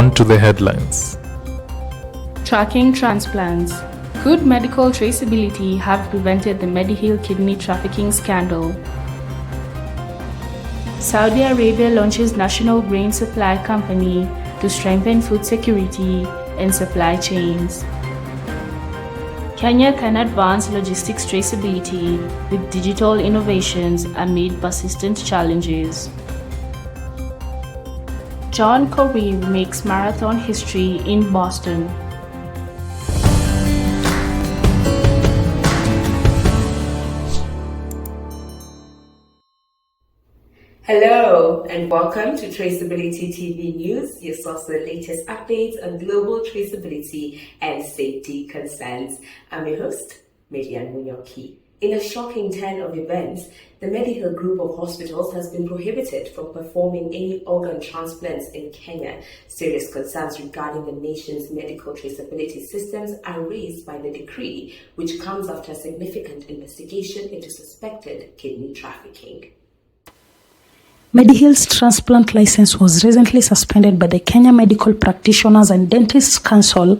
On to the headlines. Tracking transplants. Could medical traceability have prevented the Bidii kidney trafficking scandal? Saudi Arabia launches national grain supply company to strengthen food security and supply chains. Kenya can advance logistics traceability with digital innovations amid persistent challenges. John Kareem makes marathon history in Boston. Hello and welcome to Traceability TV News, your source for the latest updates on global traceability and safety concerns. I'm your host, Median Munyoki. In a shocking turn of events, the Bidii group of hospitals has been prohibited from performing any organ transplants in Kenya. Serious concerns regarding the nation's medical traceability systems are raised by the decree, which comes after a significant investigation into suspected kidney trafficking. Bidii's transplant license was recently suspended by the Kenya Medical Practitioners and Dentists Council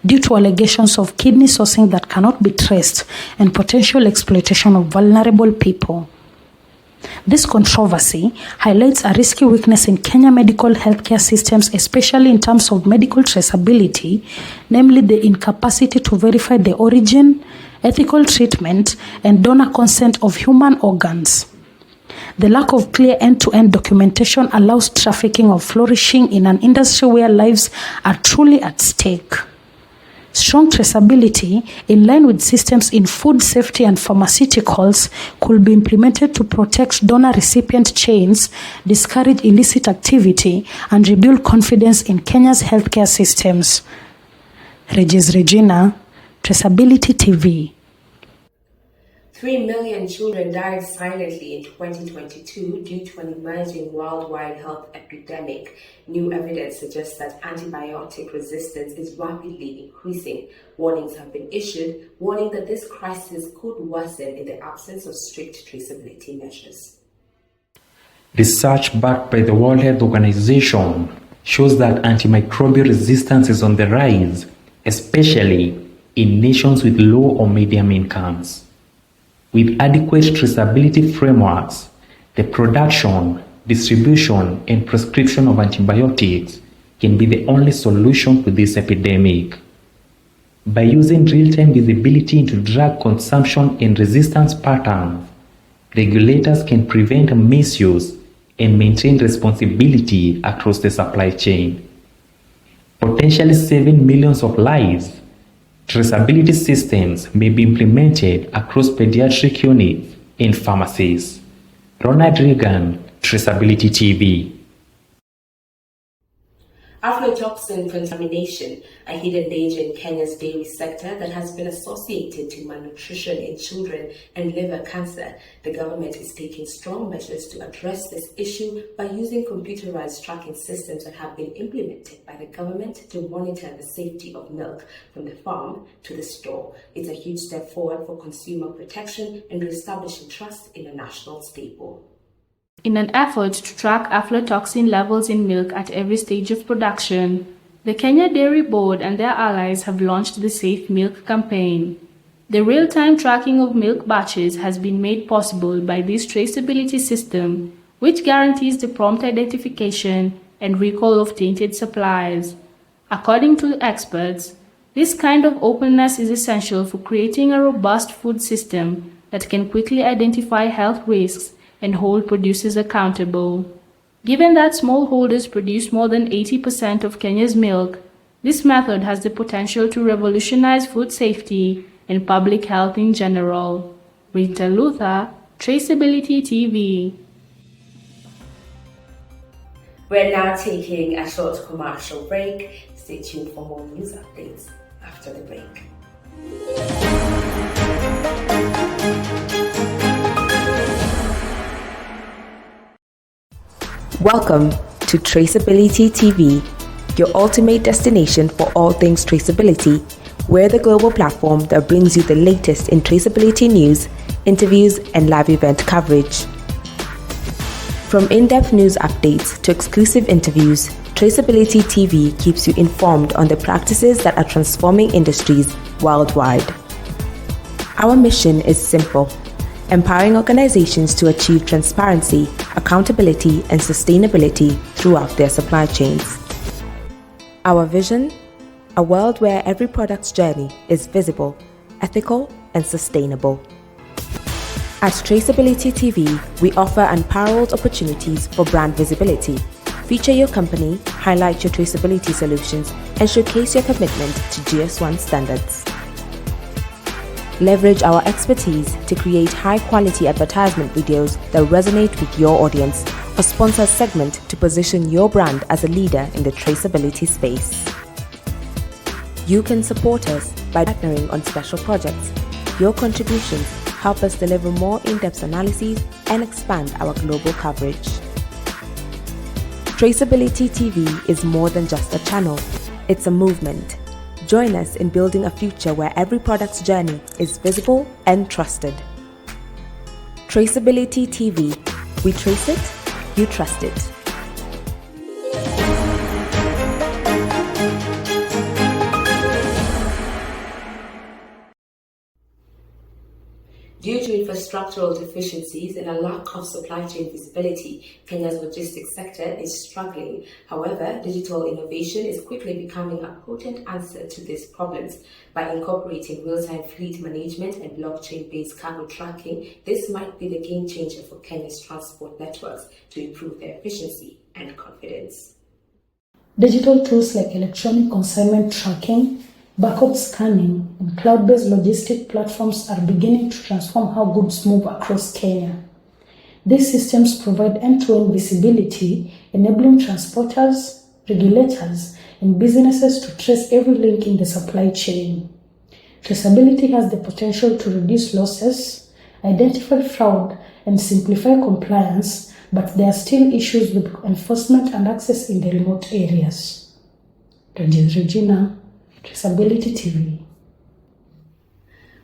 due to allegations of kidney sourcing that cannot be traced and potential exploitation of vulnerable people. This controversy highlights a risky weakness in Kenya medical healthcare systems, especially in terms of medical traceability, namely the incapacity to verify the origin, ethical treatment, and donor consent of human organs. The lack of clear end-to-end documentation allows trafficking of flourishing in an industry where lives are truly at stake. Strong traceability, in line with systems in food safety and pharmaceuticals, could be implemented to protect donor-recipient chains, discourage illicit activity, and rebuild confidence in Kenya's healthcare systems. Regina, Traceability TV. 3 million children died silently in 2022 due to an emerging worldwide health epidemic. New evidence suggests that antibiotic resistance is rapidly increasing. Warnings have been issued, warning that this crisis could worsen in the absence of strict traceability measures. Research backed by the World Health Organization shows that antimicrobial resistance is on the rise, especially in nations with low or medium incomes. With adequate traceability frameworks, the production, distribution, and prescription of antibiotics can be the only solution to this epidemic. By using real-time visibility into drug consumption and resistance patterns, regulators can prevent misuse and maintain responsibility across the supply chain, potentially saving millions of lives. Traceability systems may be implemented across pediatric units and pharmacies. Ronald Reagan, Traceability TV. Aflatoxin contamination, a hidden danger in Kenya's dairy sector that has been associated to malnutrition in children and liver cancer. The government is taking strong measures to address this issue by using computerized tracking systems that have been implemented by the government to monitor the safety of milk from the farm to the store. It's a huge step forward for consumer protection and reestablishing trust in a national staple. In an effort to track aflatoxin levels in milk at every stage of production, the Kenya Dairy Board and their allies have launched the Safe Milk campaign. The real-time tracking of milk batches has been made possible by this traceability system, which guarantees the prompt identification and recall of tainted supplies. According to experts, this kind of openness is essential for creating a robust food system that can quickly identify health risks and hold producers accountable. Given that smallholders produce more than 80% of Kenya's milk, this method has the potential to revolutionize food safety and public health in general. Rita Luther, Traceability TV. We're now taking a short commercial break. Stay tuned for more news updates after the break. Welcome to Traceability TV, your ultimate destination for all things traceability. We're the global platform that brings you the latest in traceability news, interviews, and live event coverage. From in-depth news updates to exclusive interviews, Traceability TV keeps you informed on the practices that are transforming industries worldwide. Our mission is simple: empowering organizations to achieve transparency, accountability, and sustainability throughout their supply chains. Our vision: a world where every product's journey is visible, ethical, and sustainable. At Traceability TV, we offer unparalleled opportunities for brand visibility. Feature your company, highlight your traceability solutions, and showcase your commitment to GS1 standards. Leverage our expertise to create high-quality advertisement videos that resonate with your audience, or sponsor a segment to position your brand as a leader in the traceability space. You can support us by partnering on special projects. Your contributions help us deliver more in-depth analyses and expand our global coverage. Traceability TV is more than just a channel, it's a movement. Join us in building a future where every product's journey is visible and trusted. Traceability TV. We trace it, you trust it. Due to infrastructural deficiencies and a lack of supply chain visibility, Kenya's logistics sector is struggling. However, digital innovation is quickly becoming a potent answer to these problems. By incorporating real-time fleet management and blockchain-based cargo tracking, this might be the game changer for Kenya's transport networks to improve their efficiency and confidence. Digital tools like electronic consignment tracking, barcode scanning, and cloud-based logistic platforms are beginning to transform how goods move across Kenya. These systems provide end-to-end visibility, enabling transporters, regulators, and businesses to trace every link in the supply chain. Traceability has the potential to reduce losses, identify fraud, and simplify compliance, but there are still issues with enforcement and access in the remote areas. Regina, Traceability TV.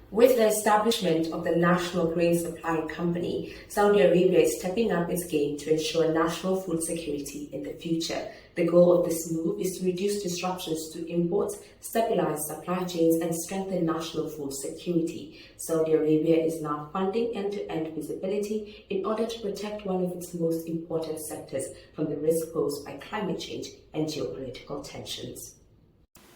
With the establishment of the National Grain Supply Company, Saudi Arabia is stepping up its game to ensure national food security in the future. The goal of this move is to reduce disruptions to imports, stabilize supply chains, and strengthen national food security. Saudi Arabia is now funding end-to-end visibility in order to protect one of its most important sectors from the risk posed by climate change and geopolitical tensions.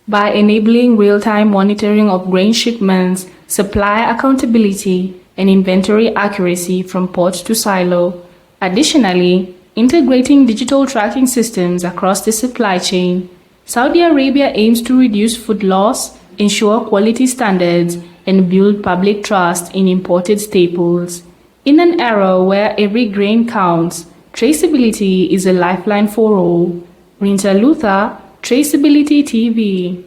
By enabling real-time monitoring of grain shipments, supply accountability, and inventory accuracy from port to silo. Additionally, integrating digital tracking systems across the supply chain, Saudi Arabia aims to reduce food loss, ensure quality standards, and build public trust in imported staples. In an era where every grain counts, traceability is a lifeline for all. Rinta Luther, Traceability TV.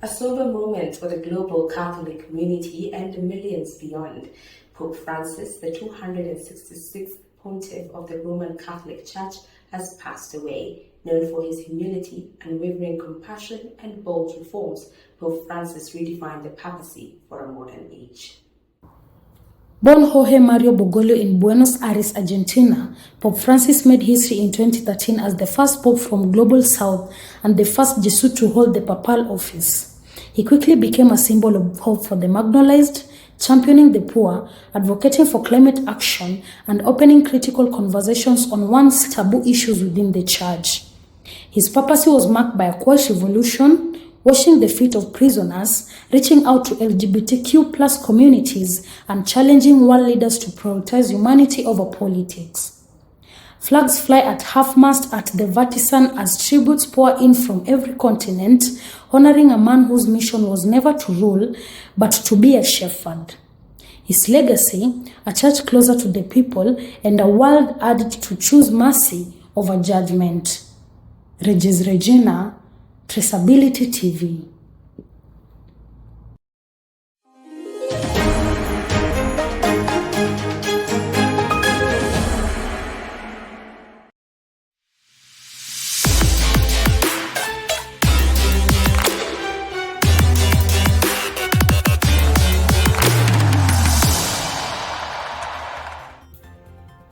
A sober moment for the global Catholic community and the millions beyond. Pope Francis, the 266th pontiff of the Roman Catholic Church, has passed away. Known for his humility, unwavering compassion, and bold reforms, Pope Francis redefined the papacy for a modern age. Born Jorge Mario Bergoglio in Buenos Aires, Argentina, Pope Francis made history in 2013 as the first pope from Global South and the first Jesuit to hold the papal office. He quickly became a symbol of hope for the marginalized, championing the poor, advocating for climate action, and opening critical conversations on once taboo issues within the church. His papacy was marked by a quiet revolution, washing the feet of prisoners, reaching out to LGBTQ+ communities, and challenging world leaders to prioritize humanity over politics. Flags fly at half-mast at the Vatican as tributes pour in from every continent, honoring a man whose mission was never to rule, but to be a shepherd. His legacy, a church closer to the people, and a world urged to choose mercy over judgment. Regina, Traceability TV.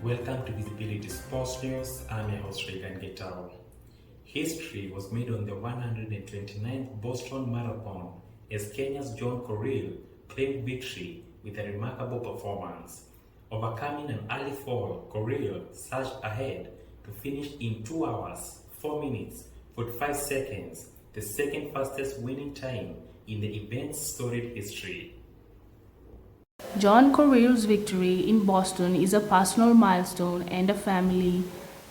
Welcome to Visibility Sports News. I'm your host Regan Getao. History was made on the 129th Boston Marathon as Kenya's John Korir claimed victory with a remarkable performance. Overcoming an early fall, Korir surged ahead to finish in 2 hours, 4 minutes, 45 seconds, the second fastest winning time in the event's storied history. John Korir's victory in Boston is a personal milestone and a family.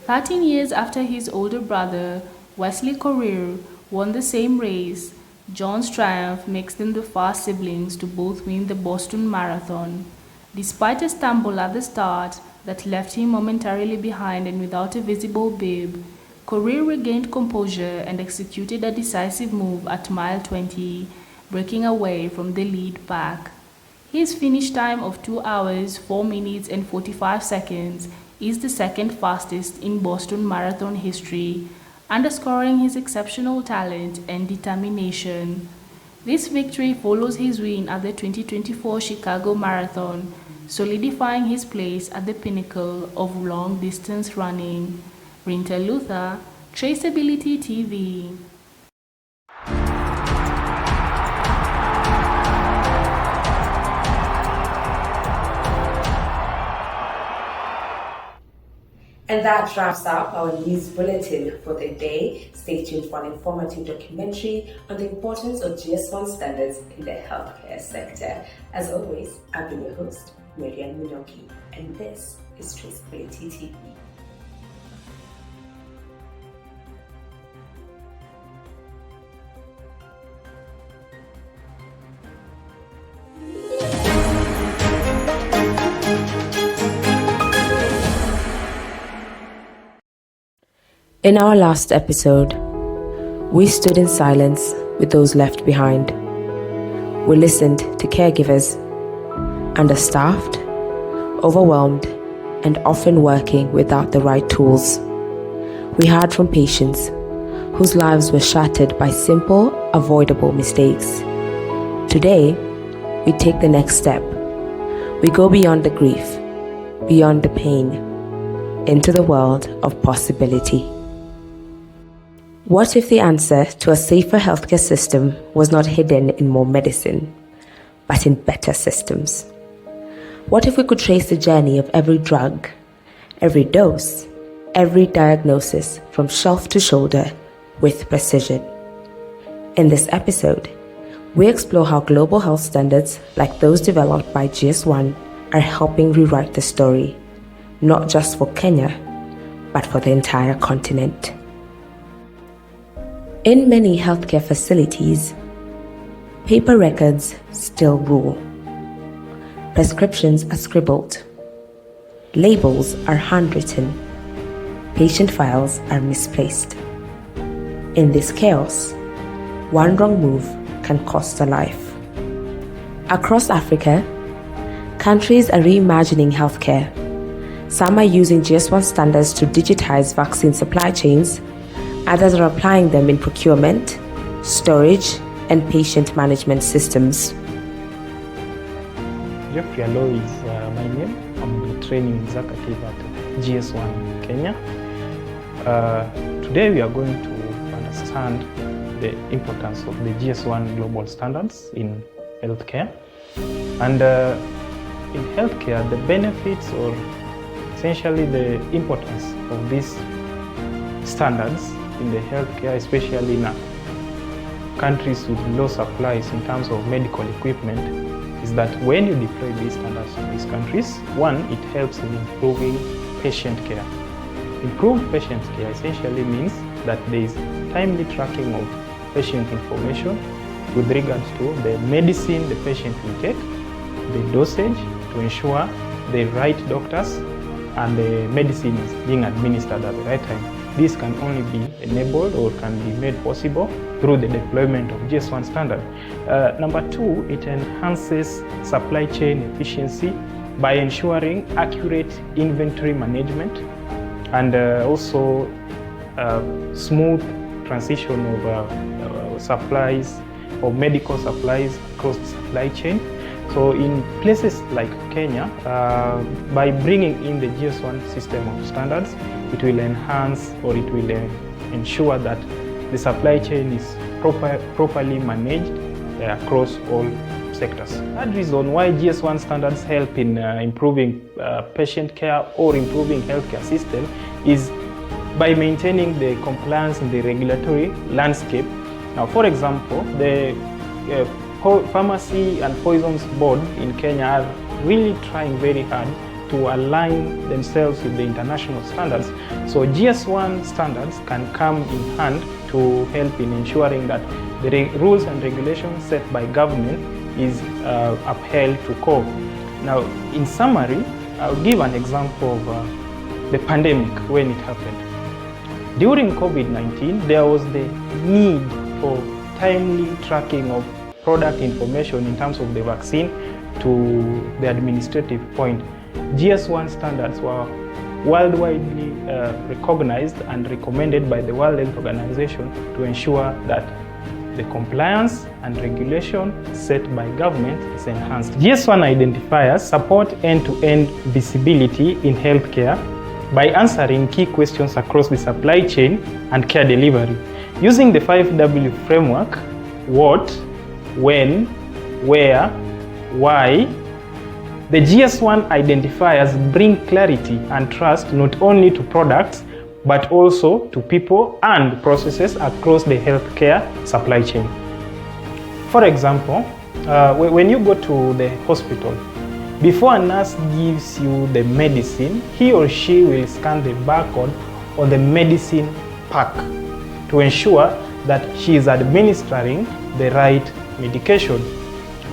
13 years after his older brother, Wesley Korir, won the same race, John's triumph makes them the first siblings to both win the Boston Marathon. Despite a stumble at the start that left him momentarily behind and without a visible bib, Korir regained composure and executed a decisive move at mile 20, breaking away from the lead pack. His finish time of 2 hours, 4 minutes and 45 seconds is the second fastest in Boston Marathon history, underscoring his exceptional talent and determination. This victory follows his win at the 2024 Chicago Marathon, solidifying his place at the pinnacle of long-distance running. Rinta Luther, Traceability TV. And that wraps up our news bulletin for the day. Stay tuned for an informative documentary on the importance of GS1 standards in the healthcare sector. As always, I've been your host, Marian Minoki, and this is Traceability TV. In our last episode, we stood in silence with those left behind. We listened to caregivers, understaffed, overwhelmed, and often working without the right tools. We heard from patients whose lives were shattered by simple, avoidable mistakes. Today, we take the next step. We go beyond the grief, beyond the pain, into the world of possibility. What if the answer to a safer healthcare system was not hidden in more medicine, but in better systems? What if we could trace the journey of every drug, every dose, every diagnosis from shelf to shoulder with precision? In this episode, we explore how global health standards like those developed by GS1 are helping rewrite the story, not just for Kenya, but for the entire continent. In many healthcare facilities, paper records still rule. Prescriptions are scribbled. Labels are handwritten. Patient files are misplaced. In this chaos, one wrong move can cost a life. Across Africa, countries are reimagining healthcare. Some are using GS1 standards to digitize vaccine supply chains. Others are applying them in procurement, storage, and patient management systems. Jeffrey Alo is my name. I'm the training executive at GS1 Kenya. Today we are going to understand the importance of the GS1 global standards in healthcare. And in healthcare, the benefits or essentially the importance of these standards in the healthcare, especially in countries with low supplies in terms of medical equipment, is that when you deploy these standards in these countries, one, it helps in improving patient care. Improved patient care essentially means that there is timely tracking of patient information with regards to the medicine the patient will take, the dosage to ensure the right doctors and the medicine is being administered at the right time. This can only be enabled or can be made possible through the deployment of GS1 standard. Number two, it enhances supply chain efficiency by ensuring accurate inventory management and also smooth transition of supplies or medical supplies across the supply chain. So in places like Kenya, by bringing in the GS1 system of standards, it will enhance, or it will ensure that the supply chain is properly managed across all sectors. That reason why GS1 standards help in improving patient care or improving healthcare system is by maintaining the compliance in the regulatory landscape. Now, for example, the Pharmacy and Poisons Board in Kenya are really trying very hard to align themselves with the international standards. So GS1 standards can come in hand to help in ensuring that the rules and regulations set by government is upheld to core. Now, in summary, I'll give an example of the pandemic when it happened. During COVID-19, there was the need for timely tracking of product information in terms of the vaccine to the administrative point. GS1 standards were worldwide recognized and recommended by the World Health Organization to ensure that the compliance and regulation set by government is enhanced. GS1 identifiers support end-to-end visibility in healthcare by answering key questions across the supply chain and care delivery. Using the 5W framework, what, when, where, why, the GS1 identifiers bring clarity and trust not only to products but also to people and processes across the healthcare supply chain. For example, when you go to the hospital, before a nurse gives you the medicine, he or she will scan the barcode on the medicine pack to ensure that she is administering the right medication.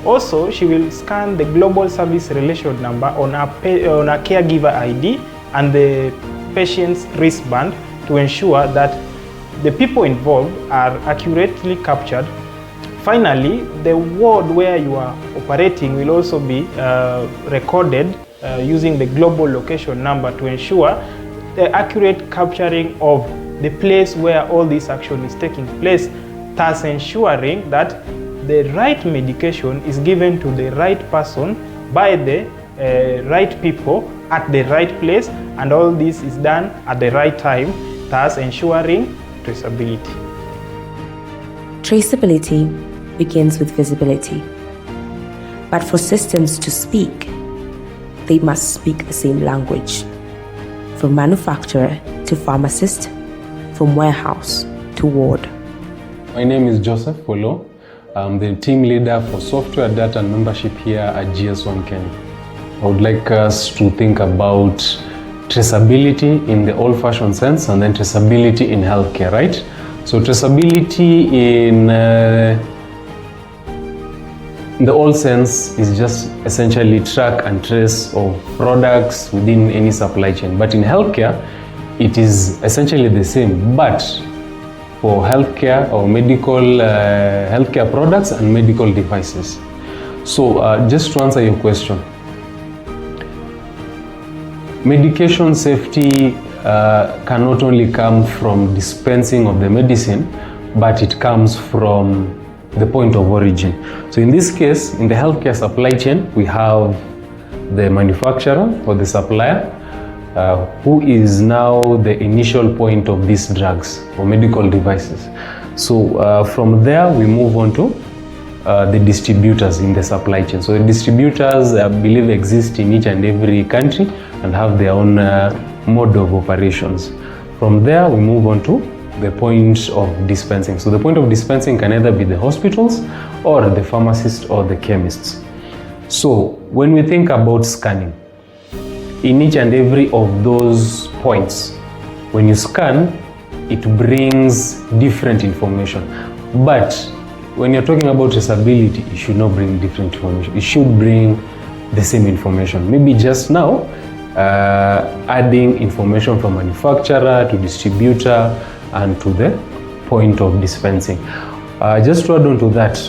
Also, she will scan the global service relation number on a caregiver ID and the patient's wristband to ensure that the people involved are accurately captured. Finally, the ward where you are operating will also be recorded using the global location number to ensure the accurate capturing of the place where all this action is taking place, thus ensuring that the right medication is given to the right person by the right people at the right place, and all this is done at the right time, thus ensuring traceability. Traceability begins with visibility. But for systems to speak, they must speak the same language. From manufacturer to pharmacist, from warehouse to ward. My name is Joseph Polo. I'm the team leader for software, data and membership here at GS1 Kenya. I would like us to think about traceability in the old-fashioned sense and then traceability in healthcare, right? So traceability in the old sense is just essentially track and trace of products within any supply chain. But in healthcare, it is essentially the same, but for healthcare or medical healthcare products and medical devices. So just to answer your question, medication safety cannot only come from dispensing of the medicine, but it comes from the point of origin. So in this case, in the healthcare supply chain, we have the manufacturer or the supplier, who is now the initial point of these drugs or medical devices. So from there, we move on to the distributors in the supply chain. So the distributors, I believe, exist in each and every country and have their own mode of operations. From there, we move on to the point of dispensing. So the point of dispensing can either be the hospitals or the pharmacists or the chemists. So when we think about scanning, in each and every of those points, when you scan, it brings different information. But when you're talking about traceability, it should not bring different information. It should bring the same information. Maybe just now, adding information from manufacturer to distributor and to the point of dispensing. Just to add on to that,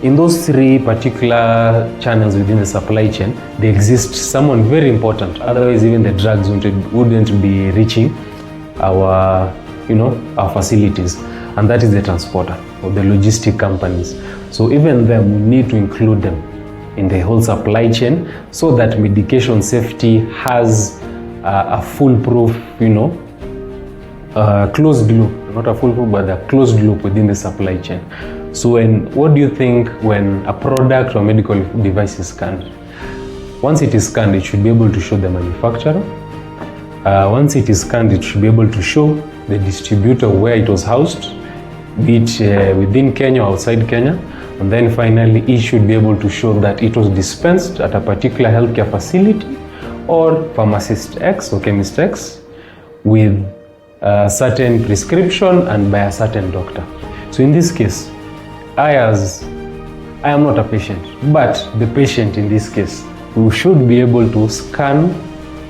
in those three particular channels within the supply chain, there exists someone very important. Otherwise, even the drugs wouldn't be reaching our facilities, and that is the transporter or the logistic companies. So even them, we need to include them in the whole supply chain, so that medication safety has a foolproof, closed loop, not a foolproof, but a closed loop within the supply chain. So what do you think when a product or medical device is scanned? Once it is scanned, it should be able to show the manufacturer. Once it is scanned, it should be able to show the distributor where it was housed, be it within Kenya or outside Kenya. And then finally, it should be able to show that it was dispensed at a particular healthcare facility or pharmacist X or chemist X with a certain prescription and by a certain doctor. So in this case, I am not a patient, but the patient in this case, we should be able to scan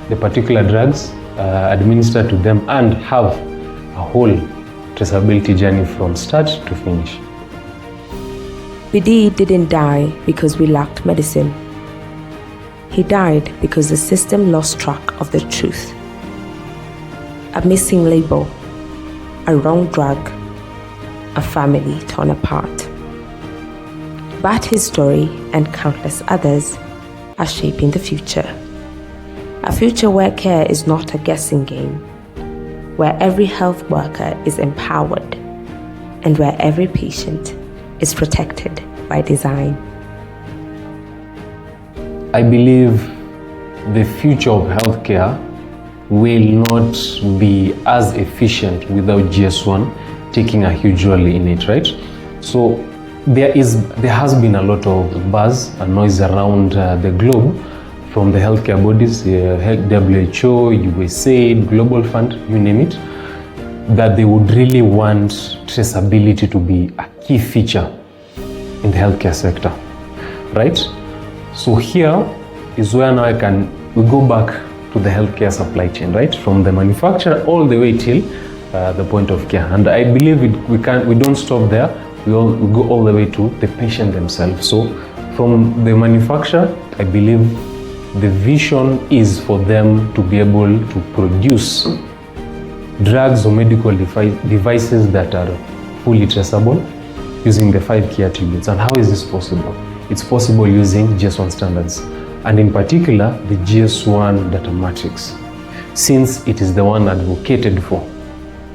the particular drugs administered to them and have a whole traceability journey from start to finish. Bidii didn't die because we lacked medicine. He died because the system lost track of the truth. A missing label, a wrong drug, a family torn apart. But his story and countless others are shaping the future. A future where care is not a guessing game, where every health worker is empowered, and where every patient is protected by design. I believe the future of healthcare will not be as efficient without GS1 taking a huge role in it, right? So there has been a lot of buzz and noise around the globe from the healthcare bodies, WHO, USAID, Global Fund, you name it, that they would really want traceability to be a key feature in the healthcare sector, right? So here is where now we go back to the healthcare supply chain, right? From the manufacturer all the way till the point of care. And I believe we don't stop there. We go all the way to the patient themselves. So from the manufacturer, I believe the vision is for them to be able to produce drugs or medical devices that are fully traceable using the 5 key attributes. And how is this possible? It's possible using GS1 standards, and in particular the GS1 data matrix, since it is the one advocated for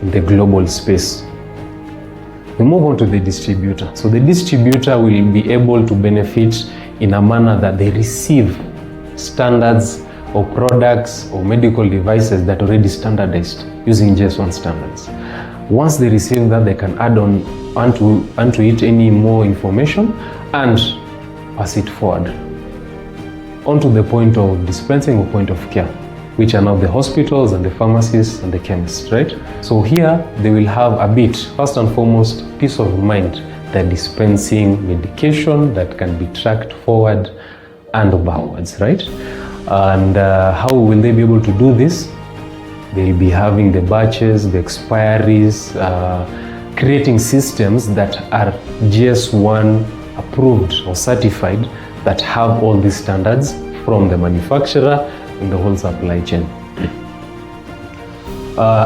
in the global space. We move on to the distributor. So the distributor will be able to benefit in a manner that they receive standards or products or medical devices that are already standardized using GS1 standards. Once they receive that, they can add onto it any more information and pass it forward onto the point of dispensing or point of care, which are now the hospitals and the pharmacies and the chemists, right? So here they will have a bit, first and foremost, peace of mind that dispensing medication that can be tracked forward and backwards, right? And how will they be able to do this? They'll be having the batches, the expiries, creating systems that are GS1 approved or certified, that have all these standards from the manufacturer and the whole supply chain.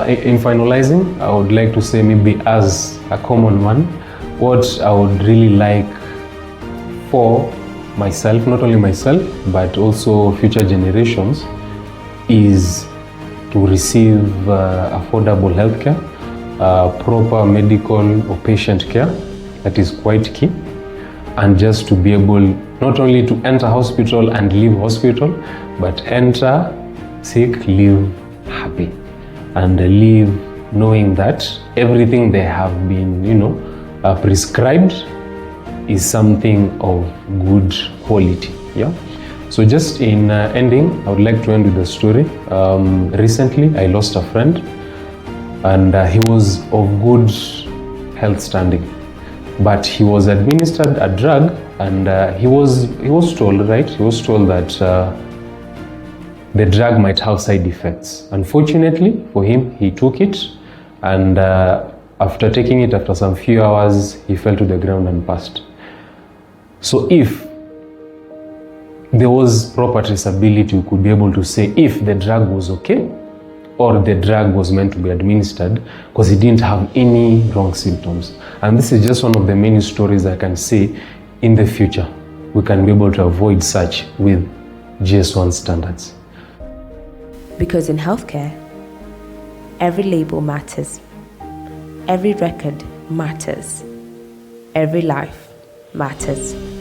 In finalizing, I would like to say, maybe as a common one, what I would really like for myself, not only myself, but also future generations, is to receive affordable healthcare, proper medical or patient care. That is quite key. And just to be able not only to enter hospital and leave hospital, but enter sick, leave happy, and leave knowing that everything they have been, prescribed is something of good quality. Yeah. So just in ending, I would like to end with a story. Recently, I lost a friend, and he was of good health standing, but he was administered a drug, and he was told, right? He was told that the drug might have side effects. Unfortunately for him, he took it, and after taking it, after some few hours, he fell to the ground and passed. So if there was proper traceability, we could be able to say if the drug was okay or the drug was meant to be administered because he didn't have any wrong symptoms. And this is just one of the many stories I can say in the future. we can be able to avoid such with GS1 standards. Because in healthcare, every label matters, every record matters, every life matters.